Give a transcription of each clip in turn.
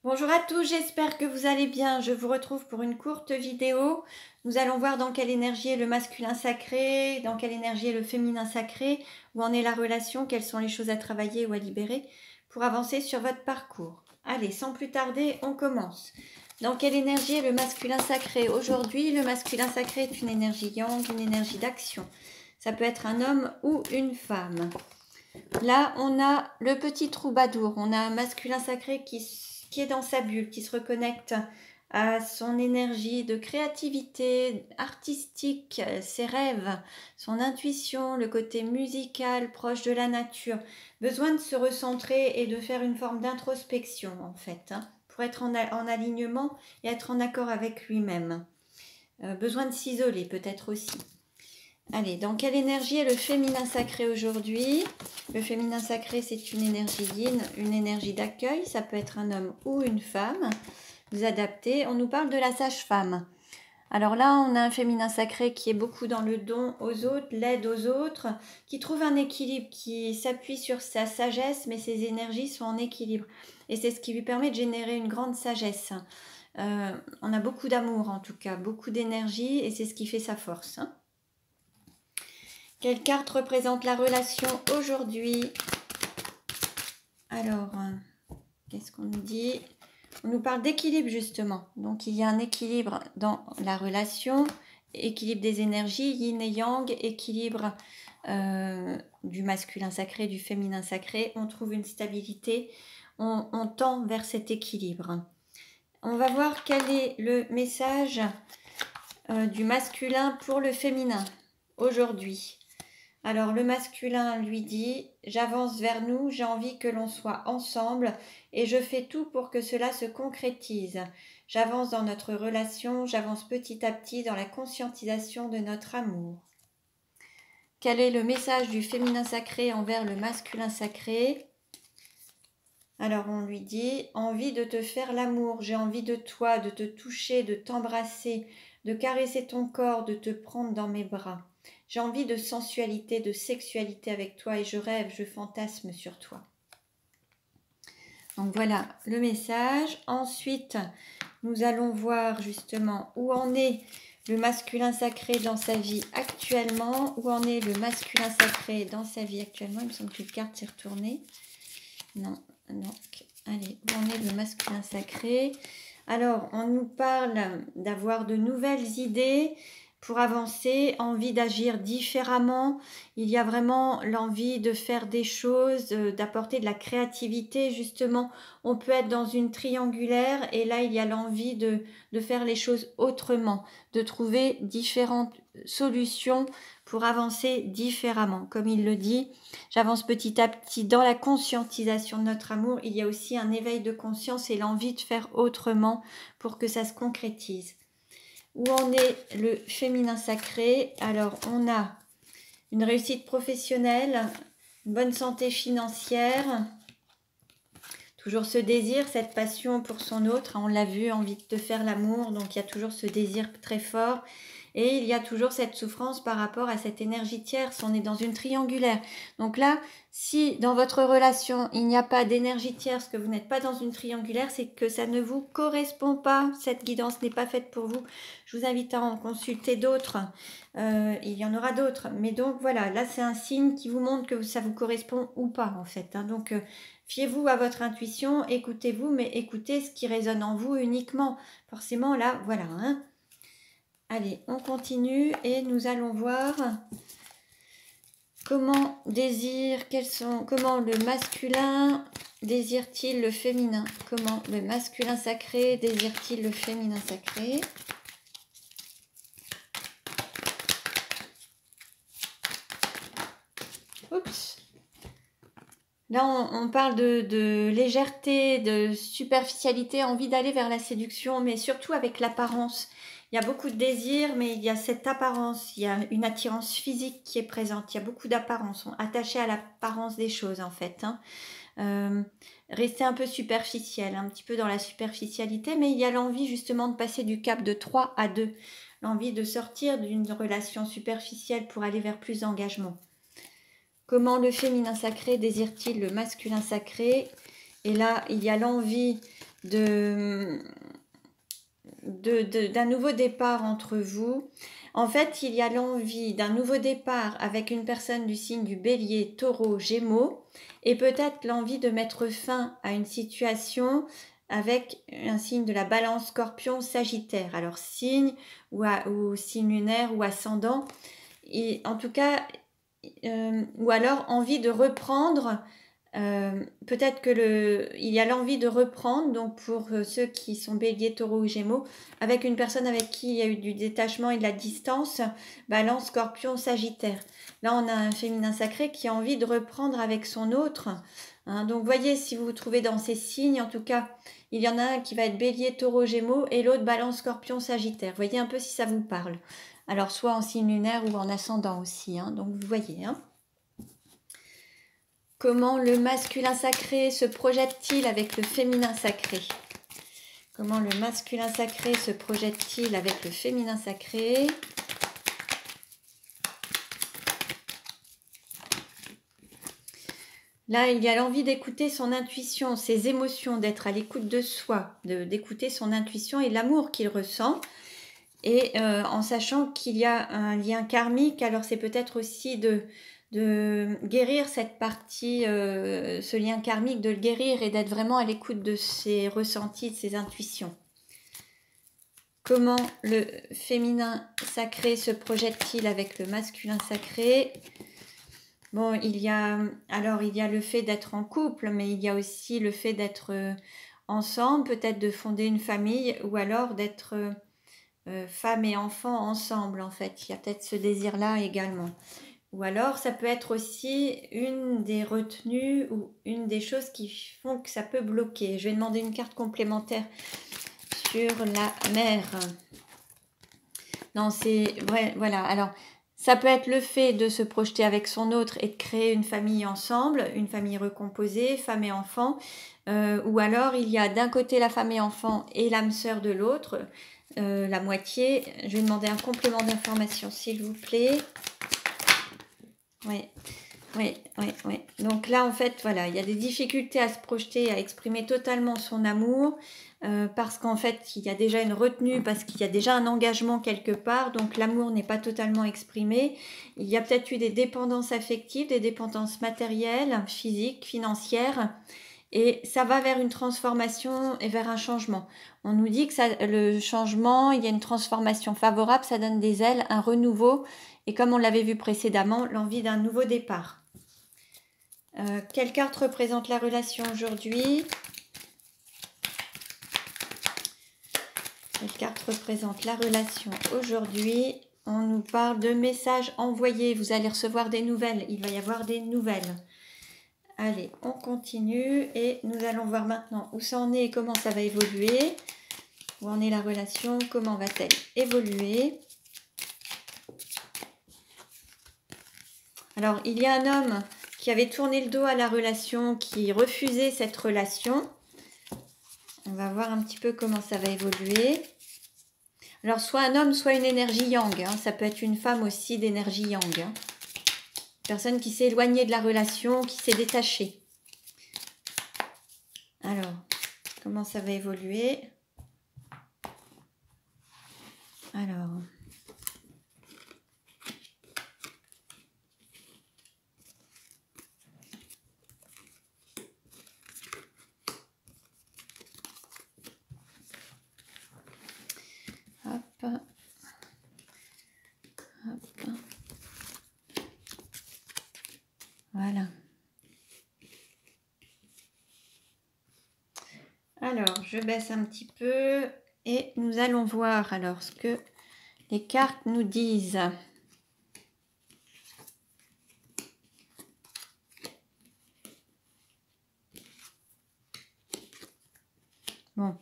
Bonjour à tous, j'espère que vous allez bien. Je vous retrouve pour une courte vidéo. Nous allons voir dans quelle énergie est le masculin sacré, dans quelle énergie est le féminin sacré, où en est la relation, quelles sont les choses à travailler ou à libérer pour avancer sur votre parcours. Allez, sans plus tarder, on commence. Dans quelle énergie est le masculin sacré? Aujourd'hui, le masculin sacré est une énergie yang, une énergie d'action. Ça peut être un homme ou une femme. Là, on a le petit troubadour, on a un masculin sacré qui est dans sa bulle, qui se reconnecte à son énergie de créativité artistique, ses rêves, son intuition, le côté musical proche de la nature. Besoin de se recentrer et de faire une forme d'introspection en fait, pour être en alignement et être en accord avec lui-même. Besoin de s'isoler peut-être aussi. Allez, dans quelle énergie est le féminin sacré aujourd'hui? Le féminin sacré, c'est une énergie yin, une énergie d'accueil. Ça peut être un homme ou une femme. Vous adaptez. On nous parle de la sage-femme. Alors là, on a un féminin sacré qui est beaucoup dans le don aux autres, l'aide aux autres, qui trouve un équilibre, qui s'appuie sur sa sagesse, mais ses énergies sont en équilibre. Et c'est ce qui lui permet de générer une grande sagesse. On a beaucoup d'amour en tout cas, beaucoup d'énergie, et c'est ce qui fait sa force. Quelle carte représente la relation aujourd'hui? Alors, qu'est-ce qu'on nous dit? On nous parle d'équilibre justement. Donc, il y a un équilibre dans la relation, équilibre des énergies, yin et yang, équilibre du masculin sacré, du féminin sacré. On trouve une stabilité, on tend vers cet équilibre. On va voir quel est le message du masculin pour le féminin aujourd'hui. Alors le masculin lui dit « J'avance vers nous, j'ai envie que l'on soit ensemble et je fais tout pour que cela se concrétise. J'avance dans notre relation, j'avance petit à petit dans la conscientisation de notre amour. » Quel est le message du féminin sacré envers le masculin sacré? Alors on lui dit « Envie de te faire l'amour, j'ai envie de toi, de te toucher, de t'embrasser, de caresser ton corps, de te prendre dans mes bras. » J'ai envie de sensualité, de sexualité avec toi et je rêve, je fantasme sur toi. Donc voilà le message. Ensuite, nous allons voir justement où en est le masculin sacré dans sa vie actuellement. Où en est le masculin sacré dans sa vie actuellement. Il me semble que la carte s'est retournée. Non. Allez, où en est le masculin sacré? Alors, on nous parle d'avoir de nouvelles idées pour avancer, envie d'agir différemment. Il y a vraiment l'envie de faire des choses, d'apporter de la créativité justement. On peut être dans une triangulaire et là il y a l'envie de faire les choses autrement, de trouver différentes solutions pour avancer différemment. Comme il le dit, j'avance petit à petit dans la conscientisation de notre amour. Il y a aussi un éveil de conscience et l'envie de faire autrement pour que ça se concrétise. Où en est le féminin sacré? Alors, on a une réussite professionnelle, une bonne santé financière, toujours ce désir, cette passion pour son autre. On l'a vu, envie de te faire l'amour, donc il y a toujours ce désir très fort. Et il y a toujours cette souffrance par rapport à cette énergie tierce. On est dans une triangulaire. Donc là, si dans votre relation, il n'y a pas d'énergie tierce, que vous n'êtes pas dans une triangulaire, c'est que ça ne vous correspond pas. Cette guidance n'est pas faite pour vous. Je vous invite à en consulter d'autres. Il y en aura d'autres. Mais donc voilà, là c'est un signe qui vous montre que ça vous correspond ou pas en fait. Donc fiez-vous à votre intuition, écoutez-vous, mais écoutez ce qui résonne en vous uniquement. Forcément là, voilà. Allez, on continue et nous allons voir comment le masculin désire-t-il le féminin? Comment le masculin sacré désire-t-il le féminin sacré? Oups. Là, on parle de légèreté, de superficialité, envie d'aller vers la séduction, mais surtout avec l'apparence. Il y a beaucoup de désir, mais il y a cette apparence, il y a une attirance physique qui est présente. Il y a beaucoup d'apparence, on est attaché à l'apparence des choses en fait. Rester un peu superficiel, un petit peu dans la superficialité, mais il y a l'envie justement de passer du cap de 3 à 2. L'envie de sortir d'une relation superficielle pour aller vers plus d'engagement. Comment le féminin sacré désire-t-il le masculin sacré? Et là, il y a l'envie d'un nouveau départ entre vous. En fait, il y a l'envie d'un nouveau départ avec une personne du signe du Bélier, Taureau, Gémeaux, et peut-être l'envie de mettre fin à une situation avec un signe de la Balance, Scorpion, Sagittaire. Alors signe ou signe lunaire ou ascendant, et en tout cas, ou alors envie de reprendre. Peut-être il y a l'envie de reprendre, donc pour ceux qui sont Bélier, Taureau ou Gémeaux, avec une personne avec qui il y a eu du détachement et de la distance, Balance, Scorpion, Sagittaire. Là, on a un féminin sacré qui a envie de reprendre avec son autre. Hein, donc, voyez si vous vous trouvez dans ces signes. En tout cas, il y en a un qui va être Bélier, Taureau, Gémeaux et l'autre Balance, Scorpion, Sagittaire. Voyez un peu si ça vous parle. Alors, soit en signe lunaire ou en ascendant aussi. Hein, donc, vous voyez. Hein. Comment le masculin sacré se projette-t-il avec le féminin sacré? Comment le masculin sacré se projette-t-il avec le féminin sacré? Là, il y a l'envie d'écouter son intuition, ses émotions, d'être à l'écoute de soi, d'écouter son intuition et l'amour qu'il ressent. Et en sachant qu'il y a un lien karmique, alors c'est peut-être aussi de guérir cette partie, ce lien karmique, de le guérir et d'être vraiment à l'écoute de ses ressentis, de ses intuitions. Comment le féminin sacré se projette-t-il avec le masculin sacré? Bon, il y a le fait d'être en couple, mais il y a aussi le fait d'être ensemble, peut-être de fonder une famille, ou alors d'être femme et enfant ensemble, en fait. Il y a peut-être ce désir-là également. Ou alors, ça peut être aussi une des retenues ou une des choses qui font que ça peut bloquer. Je vais demander une carte complémentaire sur la mer. Non, c'est... Ouais, voilà. Alors, ça peut être le fait de se projeter avec son autre et de créer une famille ensemble, une famille recomposée, femme et enfant. Ou alors, il y a d'un côté la femme et enfant et l'âme sœur de l'autre, la moitié. Je vais demander un complément d'information, s'il vous plaît. Oui. Donc là, en fait, voilà, il y a des difficultés à se projeter, à exprimer totalement son amour, parce qu'en fait, il y a déjà une retenue, parce qu'il y a déjà un engagement quelque part, donc l'amour n'est pas totalement exprimé. Il y a peut-être eu des dépendances affectives, des dépendances matérielles, physiques, financières, et ça va vers une transformation et vers un changement. On nous dit que le changement, il y a une transformation favorable, ça donne des ailes, un renouveau, et comme on l'avait vu précédemment, l'envie d'un nouveau départ. Quelle carte représente la relation aujourd'hui? Quelle carte représente la relation aujourd'hui? On nous parle de messages envoyés. Vous allez recevoir des nouvelles. Il va y avoir des nouvelles. Allez, on continue et nous allons voir maintenant où ça en est et comment ça va évoluer. Où en est la relation? Comment va-t-elle évoluer? Alors, il y a un homme qui avait tourné le dos à la relation, qui refusait cette relation. On va voir un petit peu comment ça va évoluer. Alors, soit un homme, soit une énergie yang. Hein. Ça peut être une femme aussi d'énergie yang. Hein. Personne qui s'est éloignée de la relation, qui s'est détachée. Alors, comment ça va évoluer? Alors... Hop. Voilà. Alors, je baisse un petit peu et nous allons voir alors ce que les cartes nous disent. Bon.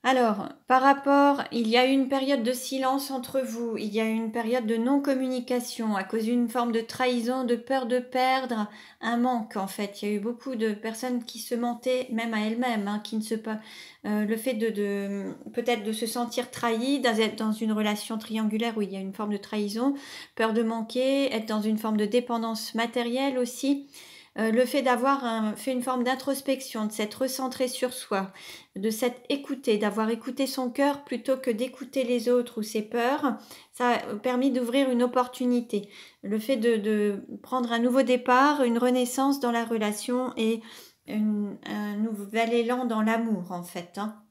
Alors, par rapport, il y a eu une période de silence entre vous, il y a eu une période de non-communication à cause d'une forme de trahison, de peur de perdre, un manque en fait. Il y a eu beaucoup de personnes qui se mentaient, même à elles-mêmes, hein, qui ne se pas le fait de peut-être de se sentir trahi, d'être dans une relation triangulaire où il y a une forme de trahison, peur de manquer, être dans une forme de dépendance matérielle aussi. le fait d'avoir fait une forme d'introspection, de s'être recentré sur soi, de s'être écouté, d'avoir écouté son cœur plutôt que d'écouter les autres ou ses peurs, ça a permis d'ouvrir une opportunité. Le fait de prendre un nouveau départ, une renaissance dans la relation et un nouvel élan dans l'amour en fait. Hein.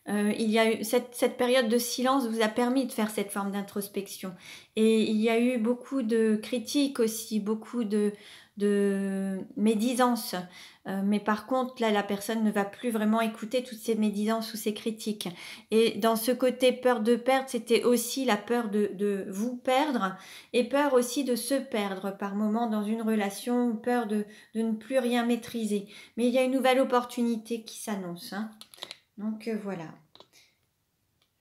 Il y a eu cette période de silence vous a permis de faire cette forme d'introspection. Et il y a eu beaucoup de critiques aussi, beaucoup de médisances. Mais par contre, là, la personne ne va plus vraiment écouter toutes ces médisances ou ces critiques. Et dans ce côté peur de perdre, c'était aussi la peur de vous perdre et peur aussi de se perdre par moment dans une relation, peur de ne plus rien maîtriser. Mais il y a une nouvelle opportunité qui s'annonce. Hein. Donc voilà.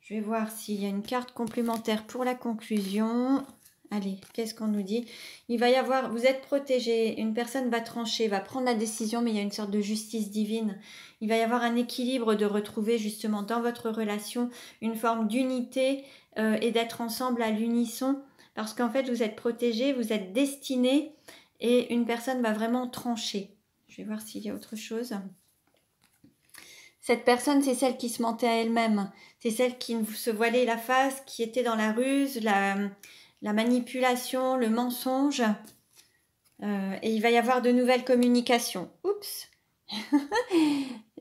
Je vais voir s'il y a une carte complémentaire pour la conclusion. Allez, qu'est-ce qu'on nous dit? Il va y avoir, vous êtes protégé, une personne va trancher, va prendre la décision, mais il y a une sorte de justice divine. Il va y avoir un équilibre de retrouver justement dans votre relation une forme d'unité et d'être ensemble à l'unisson. Parce qu'en fait, vous êtes protégé, vous êtes destiné et une personne va vraiment trancher. Je vais voir s'il y a autre chose. Cette personne, c'est celle qui se mentait à elle-même. C'est celle qui se voilait la face, qui était dans la ruse, la manipulation, le mensonge. Et il va y avoir de nouvelles communications. Oups.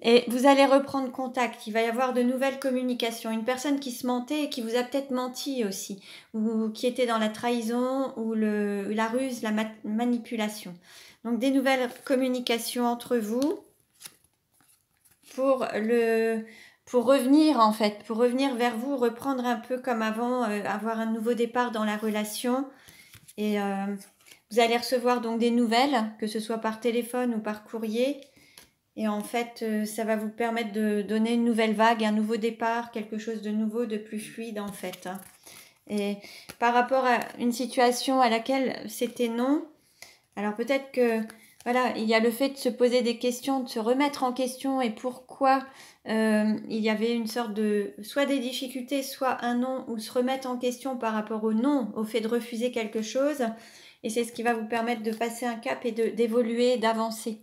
Et vous allez reprendre contact. Il va y avoir de nouvelles communications. Une personne qui se mentait et qui vous a peut-être menti aussi. Ou qui était dans la trahison ou la ruse, la manipulation. Donc des nouvelles communications entre vous. Pour revenir en fait, pour revenir vers vous, reprendre un peu comme avant, avoir un nouveau départ dans la relation. Et vous allez recevoir donc des nouvelles, que ce soit par téléphone ou par courrier. Et en fait, ça va vous permettre de donner une nouvelle vague, un nouveau départ, quelque chose de nouveau, de plus fluide en fait. Hein. Et par rapport à une situation à laquelle c'était non, alors peut-être que voilà, il y a le fait de se poser des questions, de se remettre en question et pourquoi il y avait une sorte de soit des difficultés, soit un non, ou se remettre en question par rapport au non, au fait de refuser quelque chose. Et c'est ce qui va vous permettre de passer un cap et d'évoluer, d'avancer.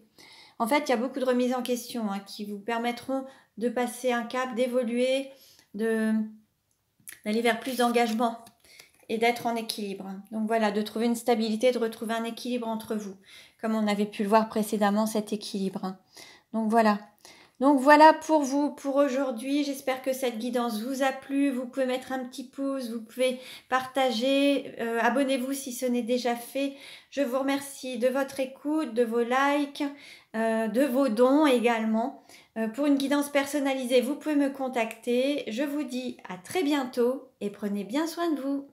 En fait, il y a beaucoup de remises en question hein, qui vous permettront de passer un cap, d'évoluer, d'aller vers plus d'engagement et d'être en équilibre. Donc voilà, de trouver une stabilité, de retrouver un équilibre entre vous, comme on avait pu le voir précédemment, cet équilibre. Donc voilà. Donc voilà pour vous, pour aujourd'hui. J'espère que cette guidance vous a plu. Vous pouvez mettre un petit pouce, vous pouvez partager, abonnez-vous si ce n'est déjà fait. Je vous remercie de votre écoute, de vos likes, de vos dons également. Pour une guidance personnalisée, vous pouvez me contacter. Je vous dis à très bientôt et prenez bien soin de vous.